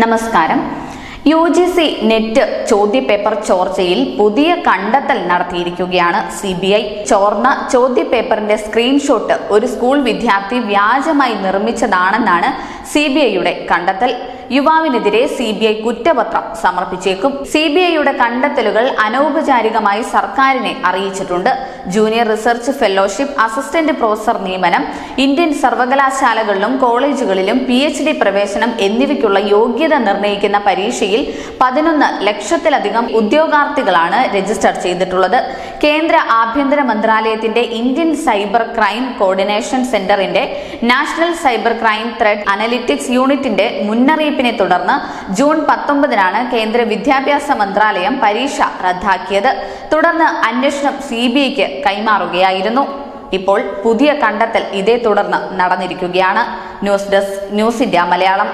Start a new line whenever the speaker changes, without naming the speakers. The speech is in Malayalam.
നമസ്കാരം. UGC നെറ്റ് ചോദ്യപേപ്പർ ചോർച്ചയിൽ പുതിയ കണ്ടെത്തൽ നടത്തിയിരിക്കുകയാണ് CBI. ചോർന്ന ചോദ്യപേപ്പറിന്റെ സ്ക്രീൻഷോട്ട് ഒരു സ്കൂൾ വിദ്യാർത്ഥി വ്യാജമായി നിർമ്മിച്ചതാണെന്നാണ് CBIയുടെ കണ്ടെത്തൽ. യുവാവിനെതിരെ CBI കുറ്റപത്രം സമർപ്പിച്ചേക്കും. CBIയുടെ കണ്ടെത്തലുകൾ അനൗപചാരികമായി സർക്കാരിനെ അറിയിച്ചിട്ടുണ്ട്. Junior research fellowship, assistant professor നിയമനം, ഇന്ത്യൻ സർവകലാശാലകളിലും കോളേജുകളിലും PhD പ്രവേശനം എന്നിവയ്ക്കുള്ള യോഗ്യത നിർണ്ണയിക്കുന്ന പരീക്ഷയിൽ 11 ലക്ഷത്തിലധികം ഉദ്യോഗാർത്ഥികളാണ് രജിസ്റ്റർ ചെയ്തിട്ടുള്ളത്. കേന്ദ്ര ആഭ്യന്തര മന്ത്രാലയത്തിന്റെ ഇന്ത്യൻ സൈബർ ക്രൈം കോർഡിനേഷൻ സെന്ററിന്റെ national cyber crime thread analytics യൂണിറ്റിന്റെ മുന്നറിയിപ്പിനെ തുടർന്ന് ജൂൺ 19-നാണ് കേന്ദ്ര വിദ്യാഭ്യാസ മന്ത്രാലയം പരീക്ഷ റദ്ദാക്കിയത്. തുടർന്ന് അന്വേഷണം CBIക്ക് കൈമാറുകയായിരുന്നു. ഇപ്പോൾ പുതിയ കണ്ടെത്തൽ ഇതേ തുടർന്ന് നടന്നിരിക്കുകയാണ്. News desk, news India Malayalam.